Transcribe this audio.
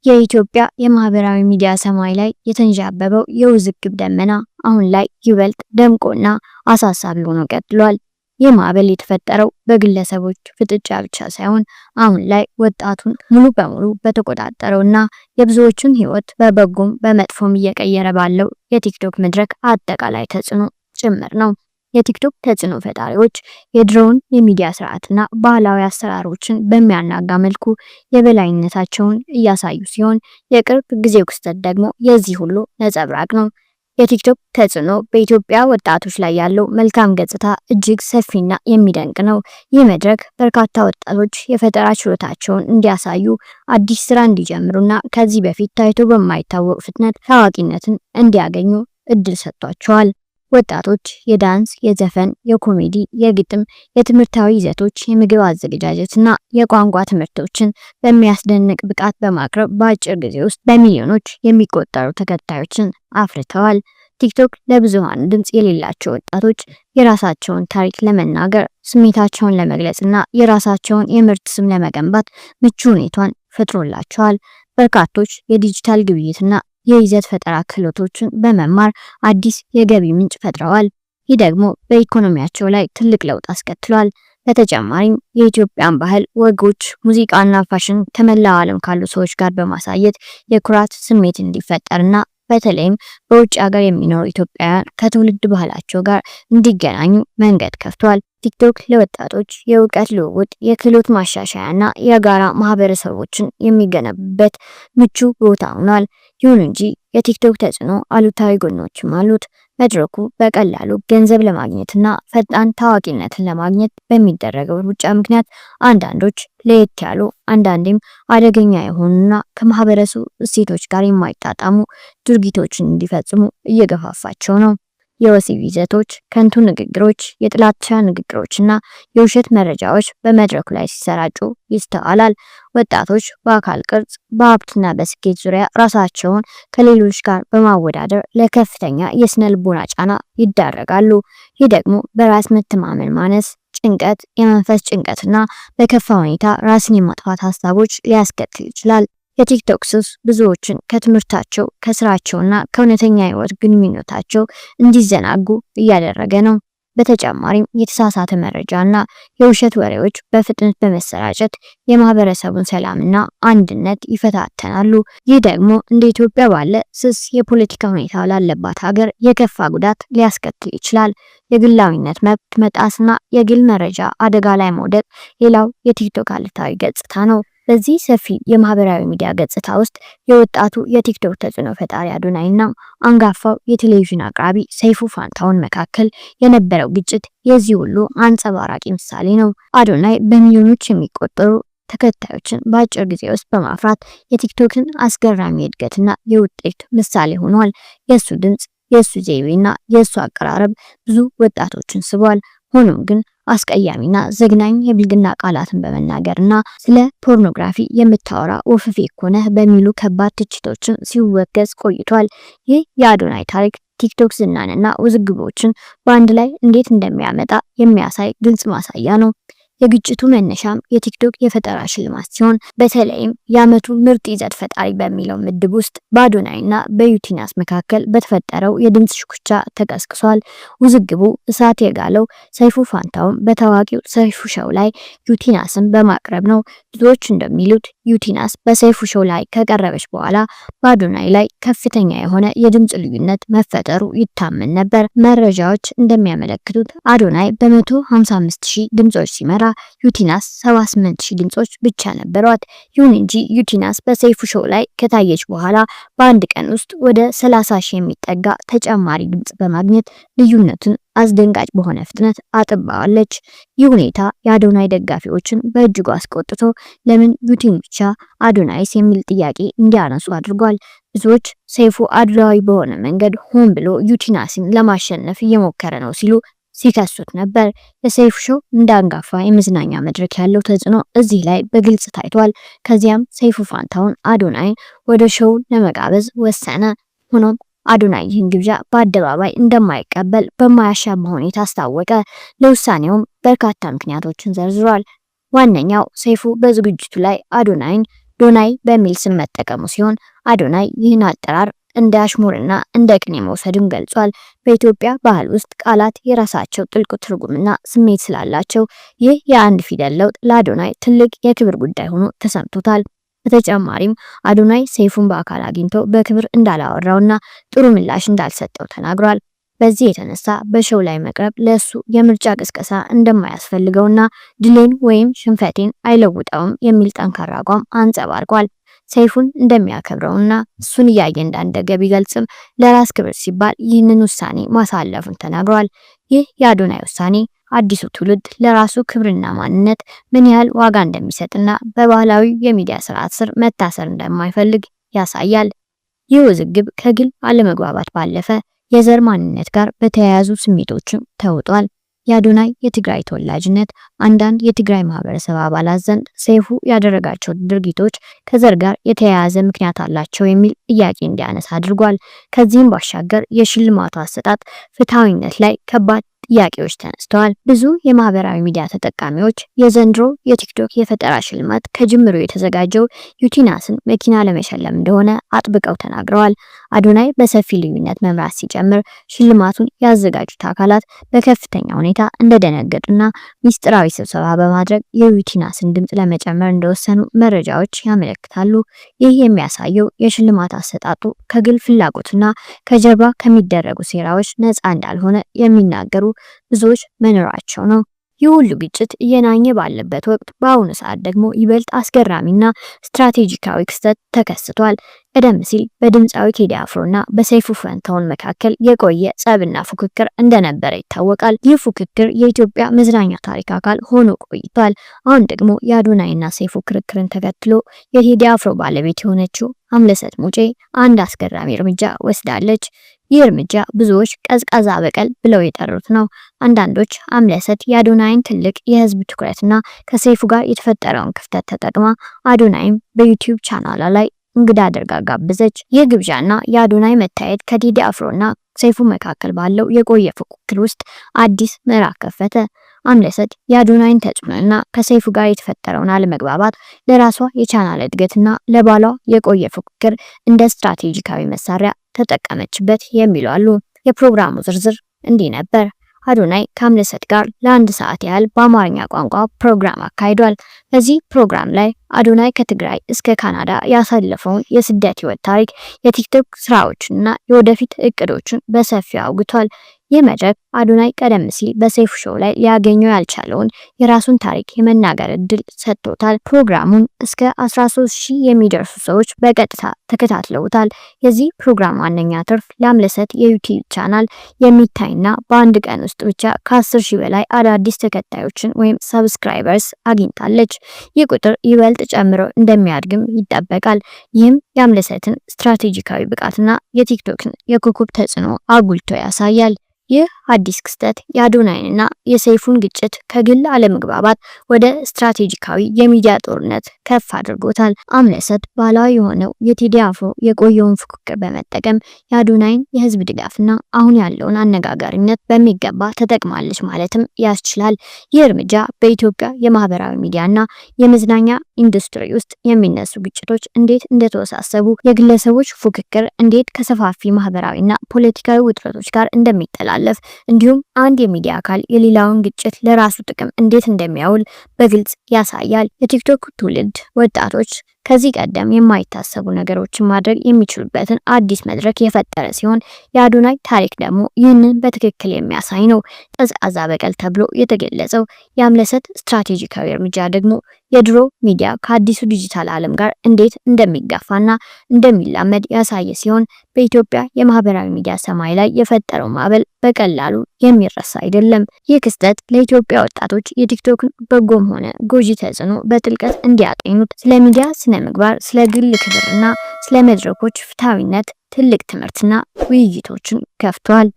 የኢትዮጵያ የማህበራዊ ሚዲያ ሰማይ ላይ የተንዣበበው የውዝግብ ደመና አሁን ላይ ይበልጥ ደምቆና አሳሳቢ ሆኖ ቀጥሏል። ይህ ማዕበል የተፈጠረው በግለሰቦች ፍጥጫ ብቻ ሳይሆን አሁን ላይ ወጣቱን ሙሉ በሙሉ በተቆጣጠረውና የብዙዎችን ሕይወት በበጎም በመጥፎም እየቀየረ ባለው የቲክቶክ መድረክ አጠቃላይ ተጽዕኖ ጭምር ነው። የቲክቶክ ተጽዕኖ ፈጣሪዎች የድሮውን የሚዲያ ስርዓትና ባህላዊ አሰራሮችን በሚያናጋ መልኩ የበላይነታቸውን እያሳዩ ሲሆን የቅርብ ጊዜው ክስተት ደግሞ የዚህ ሁሉ ነጸብራቅ ነው። የቲክቶክ ተጽዕኖ በኢትዮጵያ ወጣቶች ላይ ያለው መልካም ገጽታ እጅግ ሰፊና የሚደንቅ ነው። ይህ መድረክ በርካታ ወጣቶች የፈጠራ ችሎታቸውን እንዲያሳዩ፣ አዲስ ስራ እንዲጀምሩና ከዚህ በፊት ታይቶ በማይታወቅ ፍጥነት ታዋቂነትን እንዲያገኙ እድል ሰጥቷቸዋል። ወጣቶች የዳንስ፣ የዘፈን፣ የኮሜዲ፣ የግጥም፣ የትምህርታዊ ይዘቶች፣ የምግብ አዘገጃጀትና የቋንቋ ትምህርቶችን በሚያስደንቅ ብቃት በማቅረብ በአጭር ጊዜ ውስጥ በሚሊዮኖች የሚቆጠሩ ተከታዮችን አፍርተዋል። ቲክቶክ ለብዙሃን ድምጽ የሌላቸው ወጣቶች የራሳቸውን ታሪክ ለመናገር፣ ስሜታቸውን ለመግለጽና የራሳቸውን የምርት ስም ለመገንባት ምቹ ሁኔታን ፈጥሮላቸዋል። በርካቶች የዲጂታል ግብይትና የይዘት ፈጠራ ክህሎቶችን በመማር አዲስ የገቢ ምንጭ ፈጥረዋል። ይህ ደግሞ በኢኮኖሚያቸው ላይ ትልቅ ለውጥ አስከትሏል። በተጨማሪም የኢትዮጵያን ባህል፣ ወጎች፣ ሙዚቃና ፋሽን ከመላው ዓለም ካሉ ሰዎች ጋር በማሳየት የኩራት ስሜት እንዲፈጠርና በተለይም በውጭ ሀገር የሚኖሩ ኢትዮጵያውያን ከትውልድ ባህላቸው ጋር እንዲገናኙ መንገድ ከፍቷል። ቲክቶክ ለወጣቶች የእውቀት ልውውጥ፣ የክህሎት ማሻሻያና የጋራ ማህበረሰቦችን የሚገነቡበት ምቹ ቦታ ሆኗል። ይሁን እንጂ የቲክቶክ ተጽዕኖ አሉታዊ ጎኖችም አሉት። መድረኩ በቀላሉ ገንዘብ ለማግኘትና ፈጣን ታዋቂነትን ለማግኘት በሚደረገው ሩጫ ምክንያት አንዳንዶች ለየት ያሉ አንዳንዴም አደገኛ የሆኑና ከማህበረሰቡ እሴቶች ጋር የማይጣጣሙ ድርጊቶችን እንዲፈጽሙ እየገፋፋቸው ነው። የወሲብ ይዘቶች፣ ከንቱ ንግግሮች፣ የጥላቻ ንግግሮችና የውሸት መረጃዎች በመድረኩ ላይ ሲሰራጩ ይስተዋላል። ወጣቶች በአካል ቅርጽ፣ በሀብትና በስኬት ዙሪያ ራሳቸውን ከሌሎች ጋር በማወዳደር ለከፍተኛ የስነ ልቦና ጫና ይዳረጋሉ። ይህ ደግሞ በራስ መተማመን ማነስ፣ ጭንቀት፣ የመንፈስ ጭንቀትና በከፋ ሁኔታ ራስን የማጥፋት ሀሳቦች ሊያስከትል ይችላል። የቲክቶክ ሱስ ብዙዎችን ከትምህርታቸው፣ ከስራቸውና ከእውነተኛ ህይወት ግንኙነታቸው እንዲዘናጉ እያደረገ ነው። በተጨማሪም የተሳሳተ መረጃና የውሸት ወሬዎች በፍጥነት በመሰራጨት የማህበረሰቡን ሰላምና አንድነት ይፈታተናሉ። ይህ ደግሞ እንደ ኢትዮጵያ ባለ ስስ የፖለቲካ ሁኔታ ላለባት ሀገር የከፋ ጉዳት ሊያስከትል ይችላል። የግላዊነት መብት መጣስና የግል መረጃ አደጋ ላይ መውደቅ ሌላው የቲክቶክ አሉታዊ ገጽታ ነው። በዚህ ሰፊ የማህበራዊ ሚዲያ ገጽታ ውስጥ የወጣቱ የቲክቶክ ተጽዕኖ ፈጣሪ አዶናይና አንጋፋው የቴሌቪዥን አቅራቢ ሰይፉ ፋንታሁን መካከል የነበረው ግጭት የዚህ ሁሉ አንጸባራቂ ምሳሌ ነው። አዶናይ በሚሊዮኖች የሚቆጠሩ ተከታዮችን በአጭር ጊዜ ውስጥ በማፍራት የቲክቶክን አስገራሚ እድገትና የውጤት ምሳሌ ሆኗል። የሱ ድምጽ፣ የሱ ዘይቤና የሱ አቀራረብ ብዙ ወጣቶችን ስቧል። ሆኖም ግን አስቀያሚና ዘግናኝ የብልግና ቃላትን በመናገርና ስለ ፖርኖግራፊ የምታወራ ወፍፌ እኮ ነህ በሚሉ ከባድ ትችቶችን ሲወገዝ ቆይቷል። ይህ የአዶናይ ታሪክ ቲክቶክ ዝናንና ውዝግቦችን በአንድ ላይ እንዴት እንደሚያመጣ የሚያሳይ ግልጽ ማሳያ ነው። የግጭቱ መነሻም የቲክቶክ የፈጠራ ሽልማት ሲሆን በተለይም የዓመቱ ምርጥ ይዘት ፈጣሪ በሚለው ምድብ ውስጥ በአዶናይና በዩቲናስ መካከል በተፈጠረው የድምጽ ሽኩቻ ተቀስቅሷል። ውዝግቡ እሳት የጋለው ሰይፉ ፋንታሁን በታዋቂው ሰይፉ ሾው ላይ ዩቲናስን በማቅረብ ነው። ብዙዎች እንደሚሉት ዩቲናስ በሰይፉ ሾው ላይ ከቀረበች በኋላ በአዶናይ ላይ ከፍተኛ የሆነ የድምጽ ልዩነት መፈጠሩ ይታመን ነበር። መረጃዎች እንደሚያመለክቱት አዶናይ በ155,000 ድምጾች ሲመራ ዩቲናስ 78,000 ድምጾች ብቻ ነበሯት። ይሁን እንጂ ዩቲናስ በሰይፉ ሾው ላይ ከታየች በኋላ በአንድ ቀን ውስጥ ወደ 30,000 የሚጠጋ ተጨማሪ ድምጽ በማግኘት ልዩነቱን አስደንጋጭ በሆነ ፍጥነት አጥባዋለች። ይህ ሁኔታ የአዶናይ ደጋፊዎችን በእጅጉ አስቆጥቶ ለምን ዩቲን ብቻ አዶናይስ የሚል ጥያቄ እንዲያነሱ አድርጓል። ብዙዎች ሰይፉ አድሏዊ በሆነ መንገድ ሆን ብሎ ዩቲናስን ለማሸነፍ እየሞከረ ነው ሲሉ ሲከሱት ነበር። የሰይፉ ሾው እንደ አንጋፋ የመዝናኛ መድረክ ያለው ተጽዕኖ እዚህ ላይ በግልጽ ታይቷል። ከዚያም ሰይፉ ፋንታሁን አዶናይን ወደ ሾው ለመጋበዝ ወሰነ። ሆኖም አዶናይ ይህን ግብዣ በአደባባይ እንደማይቀበል በማያሻማ ሁኔታ አስታወቀ። ለውሳኔውም በርካታ ምክንያቶችን ዘርዝሯል። ዋነኛው ሰይፉ በዝግጅቱ ላይ አዶናይን ዶናይ በሚል ስም መጠቀሙ ሲሆን አዶናይ ይህን አጠራር እንደ አሽሙርና እንደ ቅኔ መውሰድም ገልጿል። በኢትዮጵያ ባህል ውስጥ ቃላት የራሳቸው ጥልቅ ትርጉምና ስሜት ስላላቸው ይህ የአንድ ፊደል ለውጥ ለአዶናይ ትልቅ የክብር ጉዳይ ሆኖ ተሰምቶታል። በተጨማሪም አዶናይ ሰይፉን በአካል አግኝቶ በክብር እንዳላወራውና ጥሩ ምላሽ እንዳልሰጠው ተናግሯል። በዚህ የተነሳ በሾው ላይ መቅረብ ለሱ የምርጫ ቅስቀሳ እንደማያስፈልገውና ድሌን ወይም ሽንፈቴን አይለውጠውም የሚል ጠንካራ አቋም አንጸባርቋል። ሰይፉን እንደሚያከብረውና እሱን እያየ እንዳንደገ ቢገልጽም ለራስ ክብር ሲባል ይህንን ውሳኔ ማሳለፉን ተናግሯል። ይህ የአዶናይ ውሳኔ አዲሱ ትውልድ ለራሱ ክብርና ማንነት ምን ያህል ዋጋ እንደሚሰጥና በባህላዊ የሚዲያ ስርዓት ስር መታሰር እንደማይፈልግ ያሳያል። ይህ ውዝግብ ከግል አለመግባባት ባለፈ የዘር ማንነት ጋር በተያያዙ ስሜቶችም ተውጧል። የአዶናይ የትግራይ ተወላጅነት አንዳንድ የትግራይ ማህበረሰብ አባላት ዘንድ ሰይፉ ያደረጋቸው ድርጊቶች ከዘር ጋር የተያያዘ ምክንያት አላቸው የሚል ጥያቄ እንዲያነሳ አድርጓል። ከዚህም ባሻገር የሽልማቱ አሰጣጥ ፍትሐዊነት ላይ ከባድ ጥያቄዎች ተነስተዋል። ብዙ የማህበራዊ ሚዲያ ተጠቃሚዎች የዘንድሮ የቲክቶክ የፈጠራ ሽልማት ከጅምሩ የተዘጋጀው ዩቲናስን መኪና ለመሸለም እንደሆነ አጥብቀው ተናግረዋል። አዶናይ በሰፊ ልዩነት መምራት ሲጀምር ሽልማቱን ያዘጋጁት አካላት በከፍተኛ ሁኔታ እንደደነገጡና ሚስጥራዊ ስብሰባ በማድረግ የዩቲናስን ድምጽ ለመጨመር እንደወሰኑ መረጃዎች ያመለክታሉ። ይህ የሚያሳየው የሽልማት አሰጣጡ ከግል ፍላጎትና ከጀርባ ከሚደረጉ ሴራዎች ነፃ እንዳልሆነ የሚናገሩ ብዙዎች መኖራቸው ነው። ይህ ሁሉ ግጭት እየናኘ ባለበት ወቅት በአሁኑ ሰዓት ደግሞ ይበልጥ አስገራሚና ስትራቴጂካዊ ክስተት ተከስቷል። ቀደም ሲል በድምፃዊ ቴዲ አፍሮና በሰይፉ ፈንታውን መካከል የቆየ ጸብና ፉክክር እንደነበረ ይታወቃል። ይህ ፉክክር የኢትዮጵያ መዝናኛ ታሪክ አካል ሆኖ ቆይቷል። አሁን ደግሞ የአዶናይና ሰይፉ ክርክርን ተከትሎ የቴዲ አፍሮ ባለቤት የሆነችው አምለሰት ሙጬ አንድ አስገራሚ እርምጃ ወስዳለች። ይህ እርምጃ ብዙዎች ቀዝቃዛ በቀል ብለው የጠሩት ነው። አንዳንዶች አምለሰት የአዶናይን ትልቅ የህዝብ ትኩረትና ከሰይፉ ጋር የተፈጠረውን ክፍተት ተጠቅማ አዶናይም በዩቲዩብ ቻናሏ ላይ እንግዳ አድርጋ ጋበዘች። ይህ ግብዣና የአዶናይ መታየት ከቴዲ አፍሮና ሰይፉ መካከል ባለው የቆየ ፉክክር ውስጥ አዲስ ምዕራፍ ከፈተ። አምለሰት የአዶናይን ተጽዕኖና ከሰይፉ ጋር የተፈጠረውን አለመግባባት ለራሷ የቻናል እድገትና ለባሏ የቆየ ፉክክር እንደ ስትራቴጂካዊ መሳሪያ ተጠቀመችበት የሚሉ አሉ። የፕሮግራሙ ዝርዝር እንዲህ ነበር። አዶናይ ከአምለሰት ጋር ለ1 ሰዓት ያህል በአማርኛ ቋንቋ ፕሮግራም አካሂዷል። በዚህ ፕሮግራም ላይ አዶናይ ከትግራይ እስከ ካናዳ ያሳለፈውን የስደት ህይወት ታሪክ፣ የቲክቶክ ስራዎችንና የወደፊት እቅዶችን በሰፊው አውግቷል። ይህ መድረክ አዶናይ ቀደም ሲል በሰይፉ ሾው ላይ ሊያገኘው ያልቻለውን የራሱን ታሪክ የመናገር እድል ሰጥቶታል። ፕሮግራሙን እስከ 13000 የሚደርሱ ሰዎች በቀጥታ ተከታትለውታል። የዚህ ፕሮግራም ዋነኛ ትርፍ ለአምለሰት የዩቲዩብ ቻናል የሚታይና በአንድ ቀን ውስጥ ብቻ ከ10000 በላይ አዳዲስ ተከታዮችን ወይም ሰብስክራይበርስ አግኝታለች። ይህ ቁጥር ይበልጥ ጨምሮ እንደሚያድግም ይጠበቃል። ይህም የአምለሰትን ስትራቴጂካዊ ብቃትና የቲክቶክን የኮከብ ተጽዕኖ አጉልቶ ያሳያል። ይህ አዲስ ክስተት የአዶናይንና የሰይፉን ግጭት ከግል አለመግባባት ወደ ስትራቴጂካዊ የሚዲያ ጦርነት ከፍ አድርጎታል። አምለሰት ባህላዊ የሆነው የቴዲ አፍሮ የቆየውን ፉክክር በመጠቀም የአዶናይን የህዝብ ድጋፍና አሁን ያለውን አነጋጋሪነት በሚገባ ተጠቅማለች ማለትም ያስችላል። ይህ እርምጃ በኢትዮጵያ የማህበራዊ ሚዲያና የመዝናኛ ኢንዱስትሪ ውስጥ የሚነሱ ግጭቶች እንዴት እንደተወሳሰቡ፣ የግለሰቦች ፉክክር እንዴት ከሰፋፊ ማህበራዊና ፖለቲካዊ ውጥረቶች ጋር እንደሚተላለፍ እንዲሁም አንድ የሚዲያ አካል የሌላውን ግጭት ለራሱ ጥቅም እንዴት እንደሚያውል በግልጽ ያሳያል። የቲክቶክ ትውልድ ወጣቶች ከዚህ ቀደም የማይታሰቡ ነገሮችን ማድረግ የሚችሉበትን አዲስ መድረክ የፈጠረ ሲሆን የአዶናይ ታሪክ ደግሞ ይህንን በትክክል የሚያሳይ ነው። ቀዝቃዛ በቀል ተብሎ የተገለጸው የአምለሰት ስትራቴጂካዊ እርምጃ ደግሞ የድሮ ሚዲያ ከአዲሱ ዲጂታል ዓለም ጋር እንዴት እንደሚጋፋና እንደሚላመድ ያሳየ ሲሆን በኢትዮጵያ የማህበራዊ ሚዲያ ሰማይ ላይ የፈጠረው ማዕበል በቀላሉ የሚረሳ አይደለም። ይህ ክስተት ለኢትዮጵያ ወጣቶች የቲክቶክን በጎም ሆነ ጎጂ ተጽዕኖ በጥልቀት እንዲያጤኑት፣ ስለ ሚዲያ ስነ ምግባር፣ ስለ ግል ክብርና ስለ መድረኮች ፍትሃዊነት ትልቅ ትምህርትና ውይይቶችን ከፍቷል።